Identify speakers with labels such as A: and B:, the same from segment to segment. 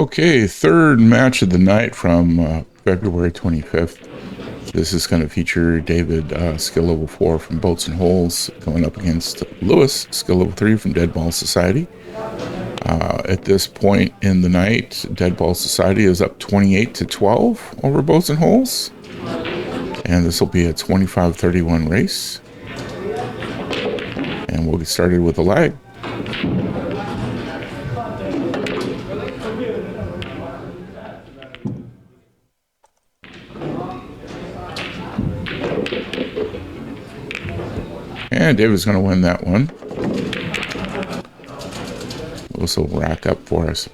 A: Okay, third match of the night from February 25th. This is going to feature David, skill level 4 from Boats and Holes, going up against Lewis, skill level 3 from Deadball Society. At this point in the night, Deadball Society is up 28-12 over Boats and Holes. And this will be a 25-31 race. And we'll get started with a lag. And David's going to win that one. This will rack up for us.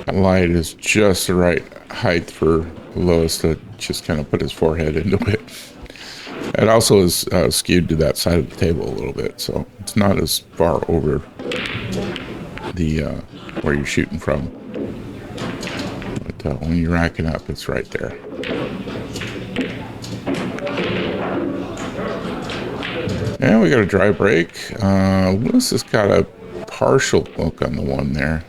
A: That light is just the right height for Lois to just kind of put his forehead into it. It also is skewed to that side of the table a little bit, so it's not as far over the where you're shooting from. But when you're racking up, it's right there. And we got a dry break. Lewis has got a partial hook on the one there.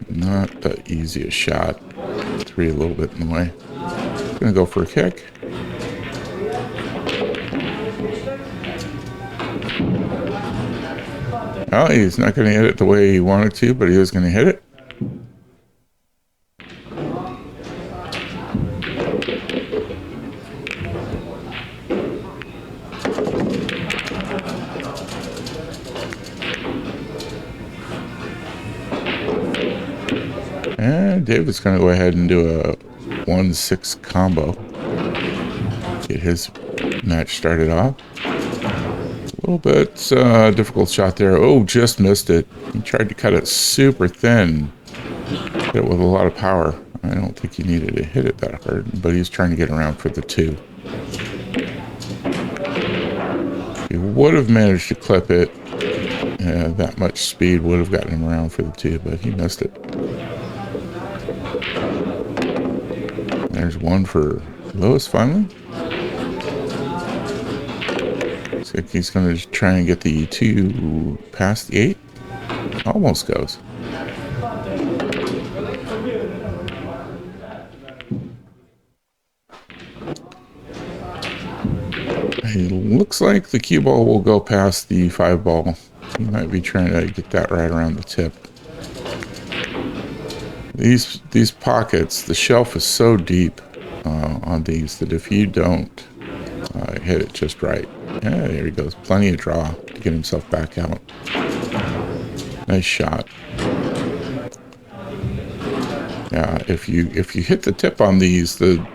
A: Not the easiest shot. 3 a little bit in the way. Gonna go for a kick. Well, he's not gonna hit it the way he wanted to, but he was gonna hit it. And David's going to go ahead and do a 1-6 combo. Get his match started off. A little bit difficult shot there. Oh, just missed it. He tried to cut it super thin. Hit it with a lot of power. I don't think he needed to hit it that hard, but he's trying to get around for the 2. He would have managed to clip it. That much speed would have gotten him around for the 2, but he missed it. There's one for Lewis finally. Looks like he's going to try and get the 2 past the 8. Almost goes. It looks like the cue ball will go past the 5 ball. He might be trying to get that right around the tip. These pockets, the shelf is so deep on these that if you don't hit it just right, yeah, there he goes. Plenty of draw to get himself back out. Nice shot. Yeah, if you hit the tip on these, the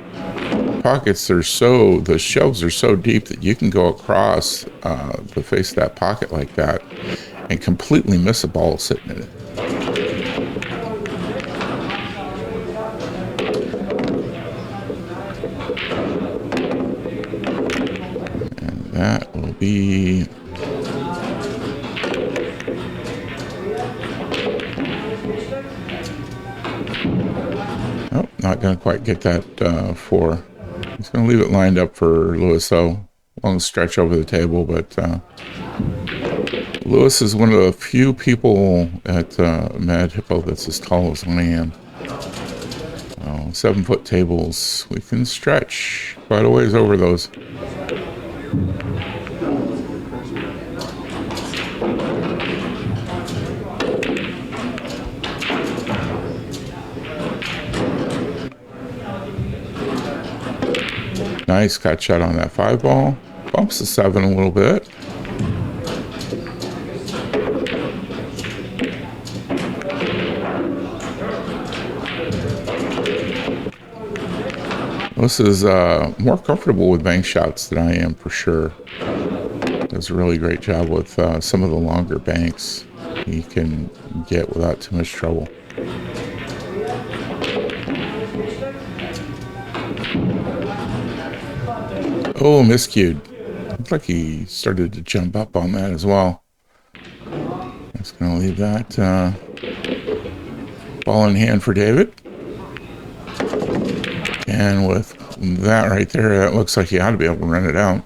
A: pockets are the shelves are so deep that you can go across the face of that pocket like that and completely miss a ball sitting in it. That will be not going to quite get that 4. He's going to leave it lined up for Lewis though. Long stretch over the table, but Lewis is one of the few people at Mad Hippo that's as tall as I am. 7-foot tables, we can stretch quite a ways over those. Nice cut shot on that 5 ball. Bumps the 7 a little bit. This is more comfortable with bank shots than I am for sure. Does a really great job with some of the longer banks he can get without too much trouble. Oh, miscued. Looks like he started to jump up on that as well. Just going to leave that ball in hand for David. And with that right there, that looks like he ought to be able to run it out.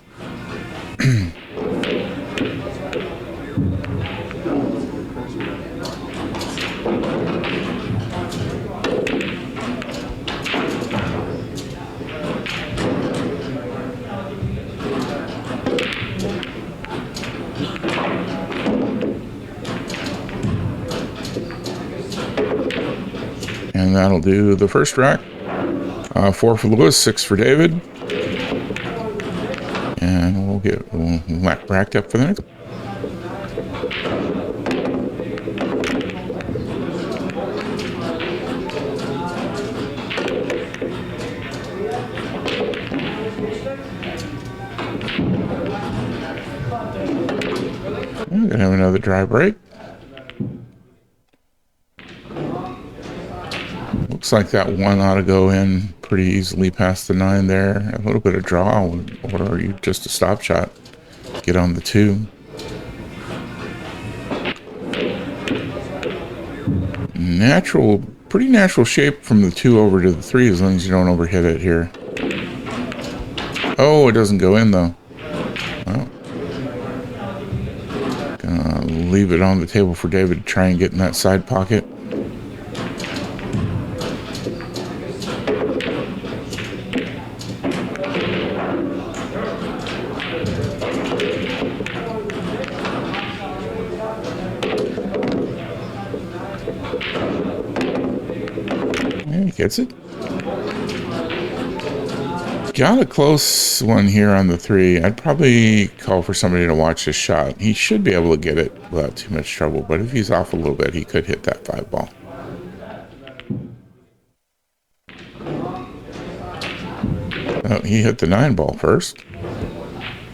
A: And that'll do the first rack. 4 for Lewis, 6 for David. And we'll racked up for the next. I'm gonna have another dry break. Looks like that one ought to go in pretty easily past the 9 there. A little bit of draw, or are you just a stop shot? Get on the 2. Pretty natural shape from the 2 over to the 3, as long as you don't overhit it here. Oh, it doesn't go in though. Well, gonna leave it on the table for David to try and get in that side pocket. And he gets it. Got a close one here on the 3. I'd probably call for somebody to watch this shot. He should be able to get it without too much trouble, but if he's off a little bit, he could hit that 5 ball. Oh, he hit the 9 ball first.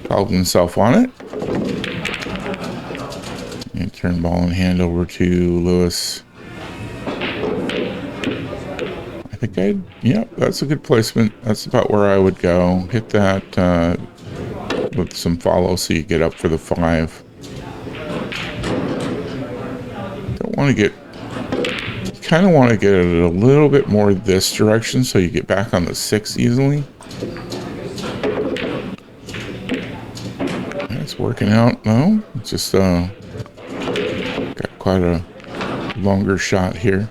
A: Called himself on it. And turn ball in hand over to Lewis. Yep, that's a good placement. That's about where I would go. Hit that with some follow so you get up for the 5. Don't want to get, you kind of want to get it a little bit more this direction so you get back on the 6 easily. It's working out. No, it's just got quite a longer shot here.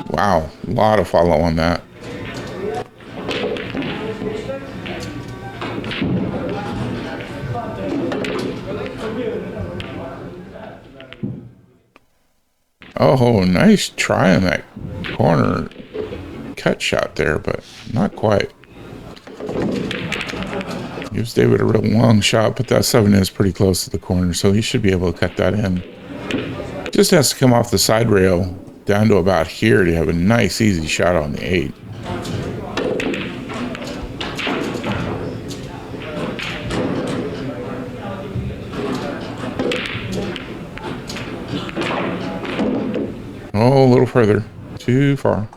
A: Wow, a lot of follow on that. Oh, nice try on that corner cut shot there, but not quite. Gives David a real long shot, but that 7 is pretty close to the corner, so he should be able to cut that in. Just has to come off the side rail down to about here to have a nice easy shot on the 8. Oh, a little further. Too far.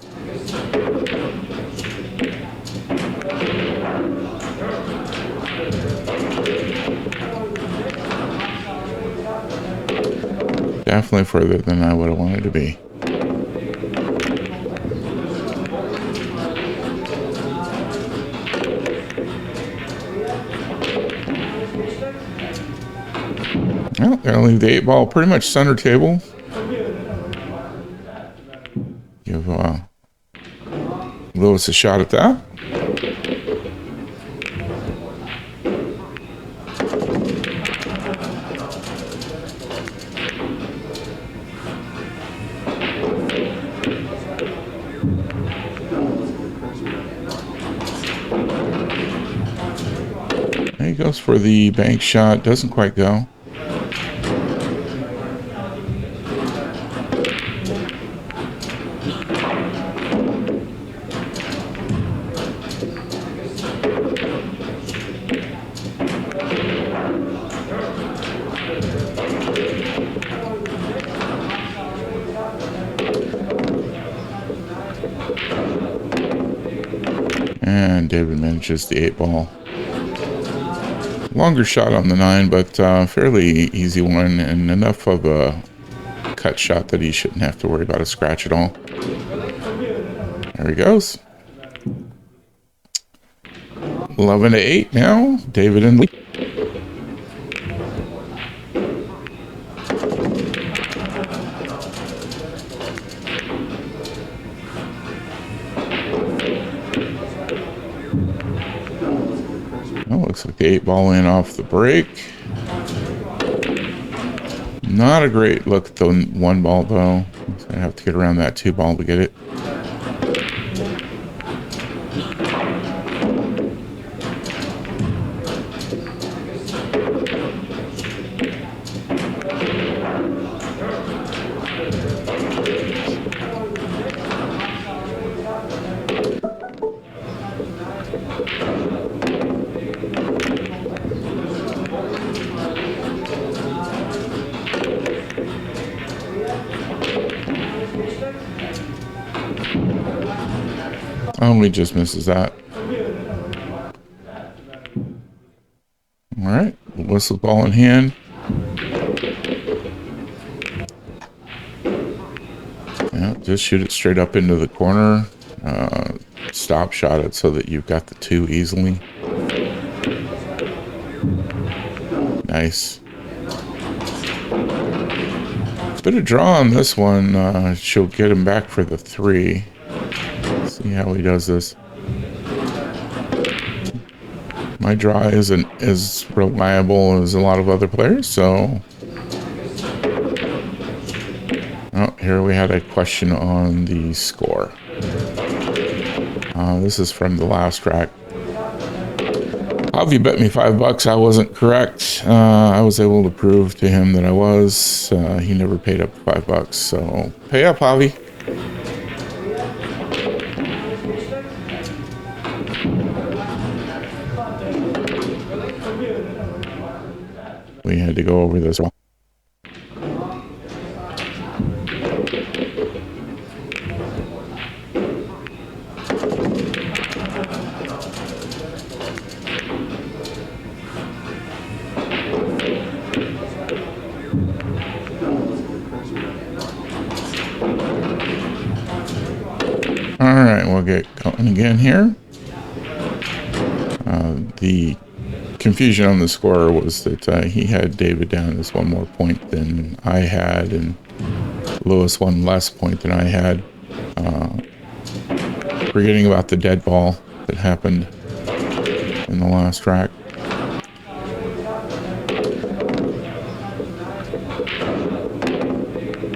A: Definitely further than I would have wanted to be. Well, gonna leave the 8 ball pretty much center table. Give Lewis a shot at that. There he goes for the bank shot. Doesn't quite go. And David manages the 8 ball. Longer shot on the 9, but fairly easy one, and enough of a cut shot that he shouldn't have to worry about a scratch at all. There he goes. 11-8 now. David in lead. Oh, looks like the 8 ball in off the break. Not a great look at the one ball though. So I have to get around that two ball to get it. Only just misses that. All right, whistle ball in hand. Yeah, just shoot it straight up into the corner. Stop shot it so that you've got the two easily. Nice. Bit of draw on this one. She'll get him back for the three. See how he does this. My draw isn't as reliable as a lot of other players, so... Oh, here we had a question on the score. This is from the last track. Javi bet me $5. I wasn't correct. I was able to prove to him that I was. He never paid up $5, so pay up, Javi. We had to go over this one. Alright, we'll get going again here. The confusion on the score was that he had David down as one more point than I had, and Lewis one less point than I had. Forgetting about the dead ball that happened in the last track.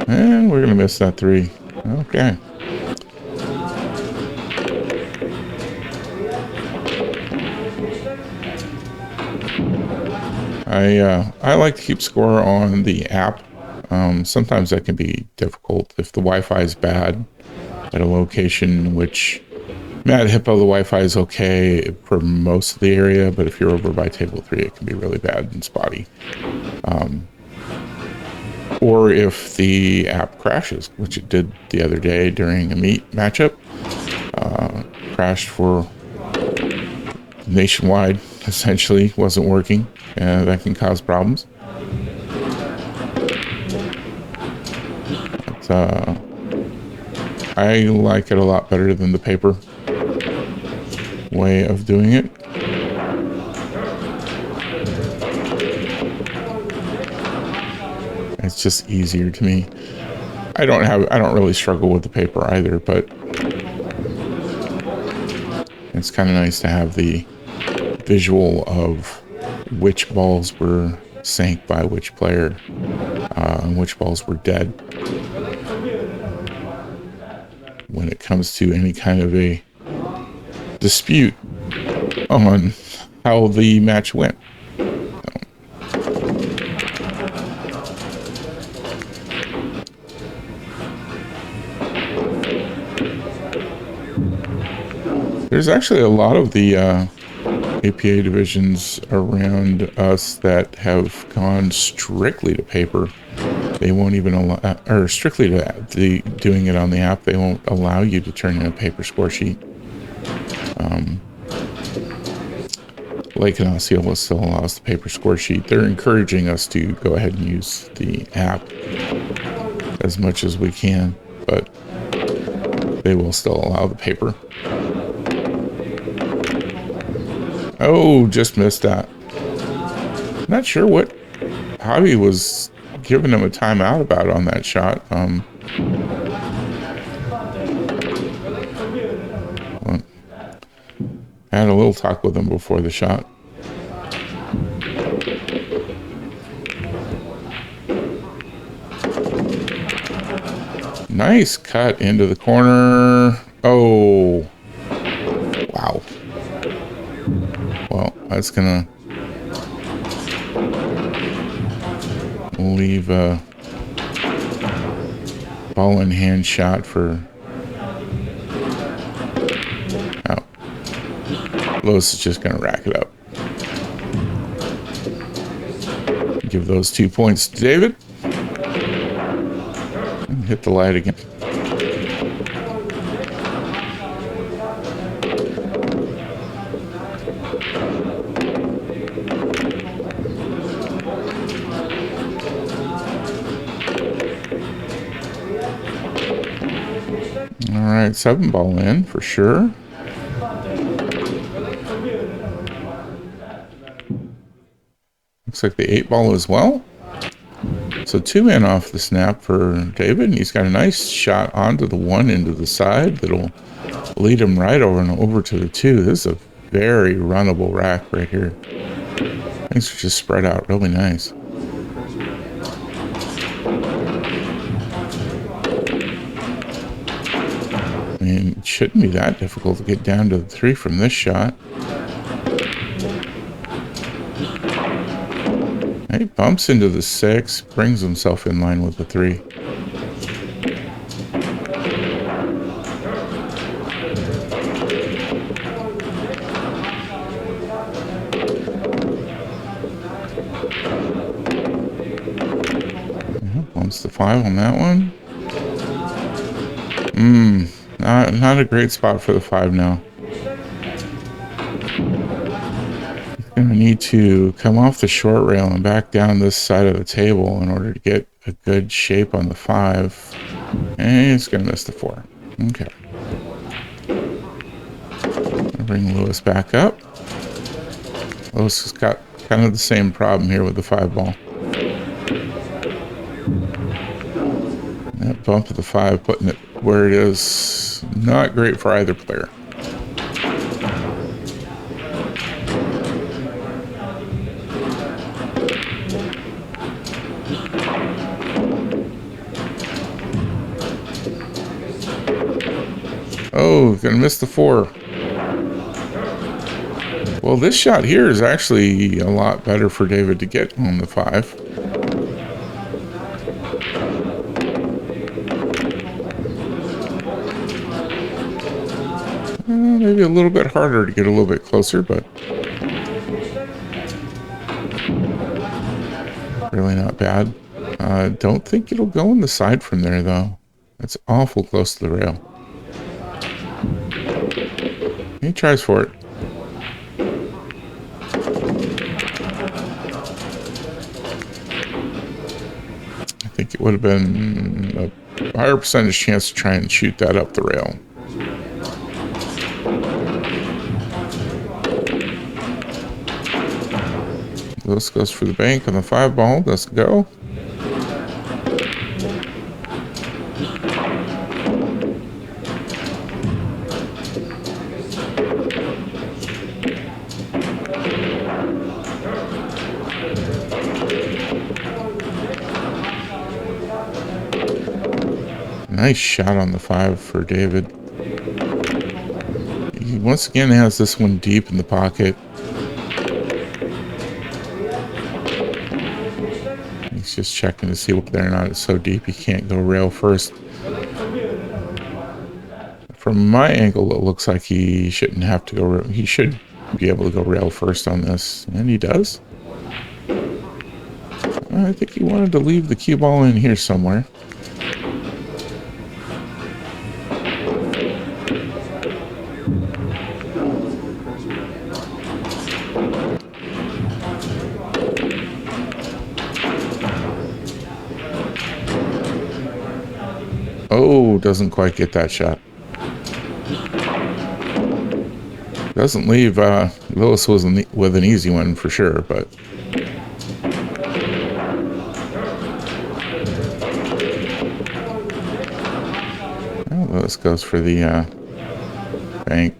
A: And we're going to miss that three. Okay. I like to keep score on the app. Sometimes that can be difficult if the Wi-Fi is bad at a location, which Mad Hippo, the Wi-Fi is okay for most of the area, but if you're over by table 3, it can be really bad and spotty. Or if the app crashes, which it did the other day during a meet matchup, crashed for nationwide, essentially, wasn't working. That can cause problems. But, I like it a lot better than the paper way of doing it. It's just easier to me. I don't really struggle with the paper either, but it's kind of nice to have the visual of which balls were sank by which player, and which balls were dead when it comes to any kind of a dispute on how the match went. There's actually a lot of the APA divisions around us that have gone strictly to paper. They won't even allow, or strictly to doing it on the app. They won't allow you to turn in a paper score sheet. Lake and Osceola still allows the paper score sheet. They're encouraging us to go ahead and use the app as much as we can, but they will still allow the paper. Oh, just missed that. Not sure what Javi was giving him a timeout about on that shot. I had a little talk with him before the shot. Nice cut into the corner. Oh, wow. Well, that's gonna leave a ball in hand shot for. Oh, Lewis is just gonna rack it up. Give those 2 points to David. And hit the light again. All right, 7 ball in for sure. Looks like the 8 ball as well. So 2 in off the snap for David, and he's got a nice shot onto the 1 into the side that'll lead him right over and over to the 2. This is a very runnable rack right here. Things are just spread out really nice. I mean, it shouldn't be that difficult to get down to the 3 from this shot. He bumps into the 6, brings himself in line with the 3. Yeah, bumps the 5 on that one. Not a great spot for the 5 now. Going to need to come off the short rail and back down this side of the table in order to get a good shape on the 5. And he's going to miss the 4. Okay. I'll bring Lewis back up. Lewis has got kind of the same problem here with the 5 ball. That bump of the 5, putting it where it is, not great for either player. Oh, gonna miss the 4. Well, this shot here is actually a lot better for David to get on the 5. Maybe a little bit harder to get a little bit closer, but really not bad. Don't think it'll go on the side from there, though. That's awful close to the rail. He tries for it. I think it would have been a higher percentage chance to try and shoot that up the rail. This goes for the bank on the 5 ball. Let's go. Nice shot on the 5 for David. He once again has this one deep in the pocket. He's just checking to see whether or not it's so deep he can't go rail first. From my angle, it looks like he shouldn't have to go. He should be able to go rail first on this, and he does. I think he wanted to leave the cue ball in here somewhere. Oh, doesn't quite get that shot. Doesn't leave Lewis with an easy one for sure, but well, Lewis goes for the bank.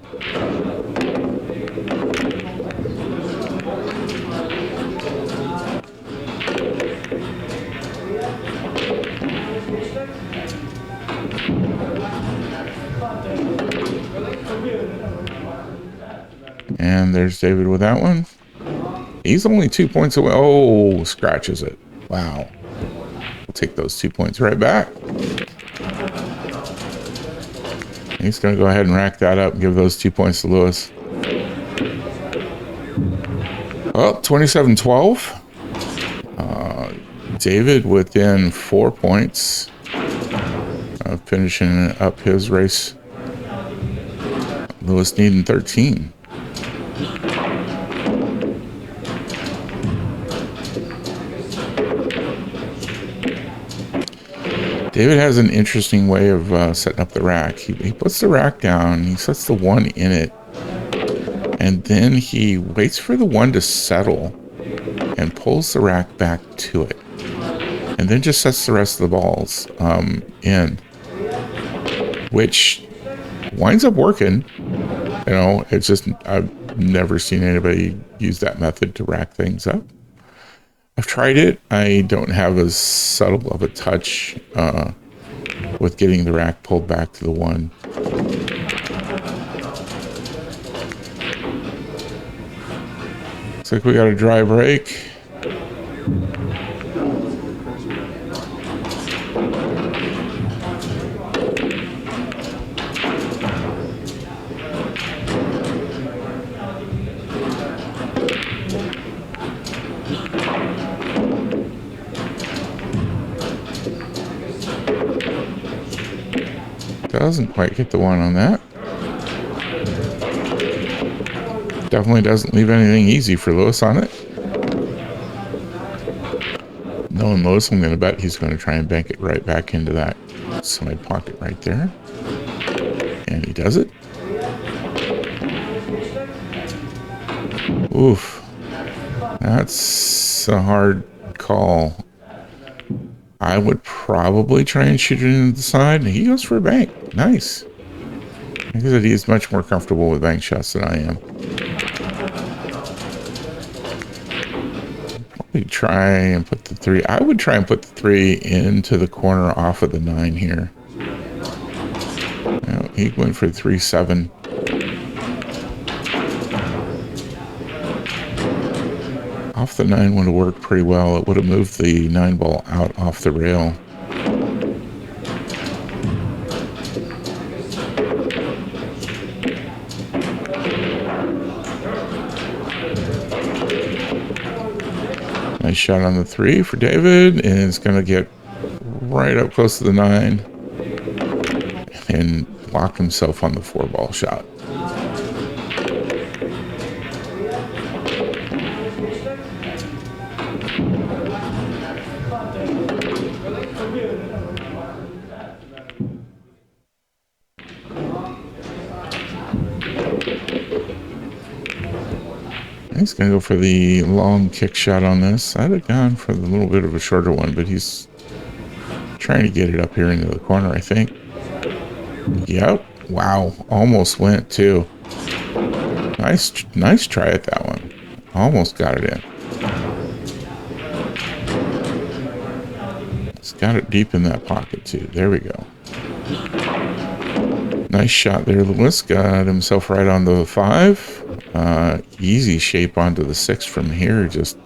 A: And there's David with that one. He's only 2 points away. Oh, scratches it. Wow. We'll take those 2 points right back. He's going to go ahead and rack that up and give those 2 points to Lewis. Well, 27-12. David within 4 points of finishing up his race. Lewis needing 13. David has an interesting way of setting up the rack. He puts the rack down, he sets the one in it, and then he waits for the one to settle and pulls the rack back to it, and then just sets the rest of the balls in, which winds up working. You know, it's just, I've never seen anybody use that method to rack things up. I've tried it. I don't have as subtle of a touch with getting the rack pulled back to the one. Looks like we got a dry break. Doesn't quite get the one on that. Definitely doesn't leave anything easy for Lewis on it. Knowing Lewis, I'm going to bet he's going to try and bank it right back into that side pocket right there. And he does it. Oof. That's a hard call. I would probably try and shoot it into the side. And he goes for a bank. Nice. Like I said, he's much more comfortable with bank shots than I am. Probably try and put the 3. I would try and put the 3 into the corner off of the 9 here. No, he went for 3-7. Off the 9 would have worked pretty well. It would have moved the 9 ball out off the rail. Nice shot on the 3 for David, and it's going to get right up close to the 9 and lock himself on the 4 ball shot. He's going to go for the long kick shot on this. I'd have gone for the little bit of a shorter one, but he's trying to get it up here into the corner, I think. Yep. Wow. Almost went, too. Nice try at that one. Almost got it in. It's got it deep in that pocket, too. There we go. Nice shot there. Lewis got himself right on the 5. Easy shape onto the 6 from here. Just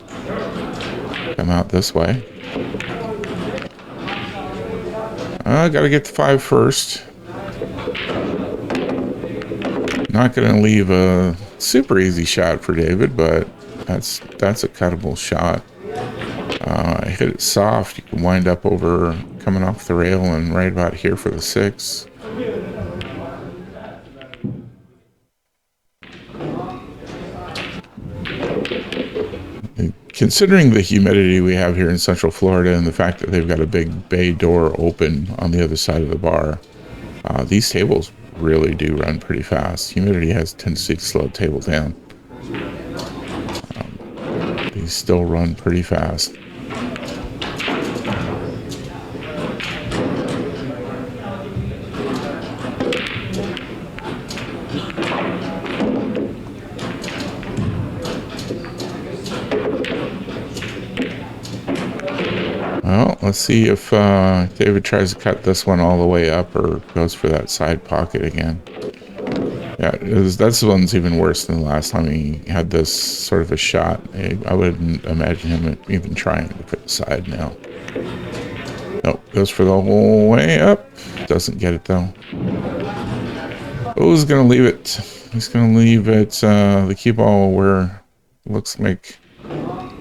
A: come out this way. Gotta get the 5 first. Not gonna leave a super easy shot for David, but that's a cuttable shot. I hit it soft. You can wind up over coming off the rail and right about here for the 6. Considering the humidity we have here in Central Florida and the fact that they've got a big bay door open on the other side of the bar, these tables really do run pretty fast. Humidity has a tendency to slow the table down. These still run pretty fast. Well, let's see if David tries to cut this one all the way up or goes for that side pocket again. Yeah, that's the one's even worse than the last time he had this sort of a shot. I wouldn't imagine him even trying to put the side now. Nope, goes for the whole way up. Doesn't get it though. Oh, he's gonna leave it. He's gonna leave it the cue ball where it looks like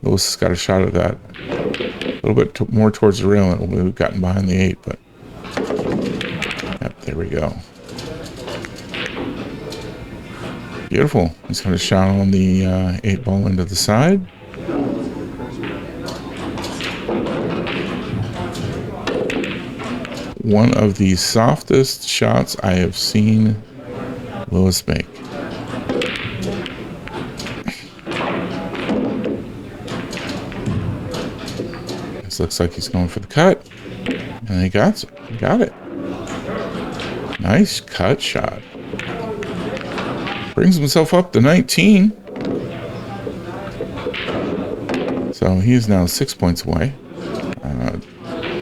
A: Lewis has got a shot at that. A little bit more towards the rail, and we've gotten behind the 8, but yep, there we go. Beautiful. He's got a shot on the 8 ball into the side. One of the softest shots I have seen Lewis make. This looks like he's going for the cut. And he got it. Nice cut shot. Brings himself up to 19. So he's now 6 points away.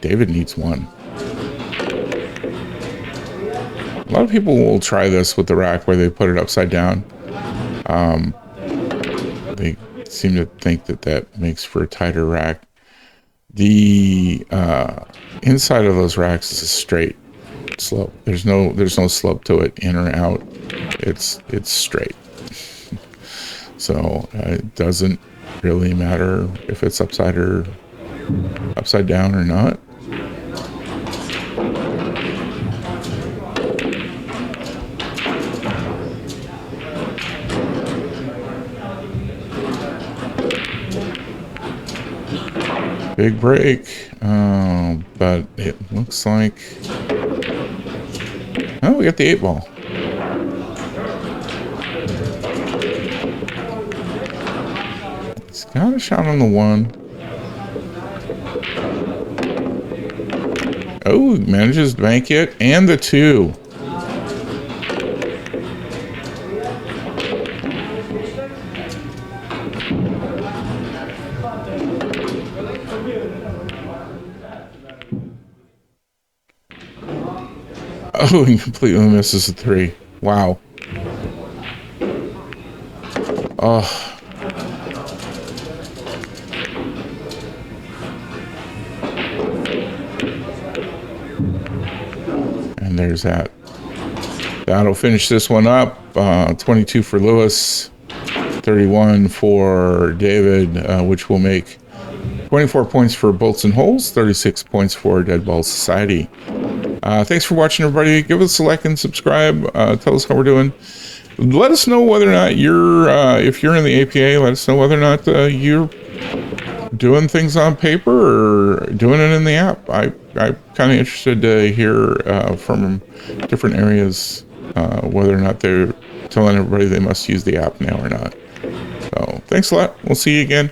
A: David needs 1. A lot of people will try this with the rack where they put it upside down. They seem to think that makes for a tighter rack. The inside of those racks is a straight slope. There's no slope to it, in or out. It's straight. So it doesn't really matter if it's upside down or not. Big break, but it looks like, oh, we got the 8 ball. He's got a shot on the 1. Oh, manages to bank it, and the 2. Oh, he completely misses a 3. Wow. Oh. And there's that. That'll finish this one up. 22 for Lewis, 31 for David, which will make 24 points for Bolts and Holes, 36 points for Dead Ball Society. Thanks for watching, everybody. Give us a like and subscribe. Tell us how we're doing. Let us know whether or not you're, if you're in the APA, let us know whether or not you're doing things on paper or doing it in the app. I'm kind of interested to hear from different areas whether or not they're telling everybody they must use the app now or not. So thanks a lot. We'll see you again.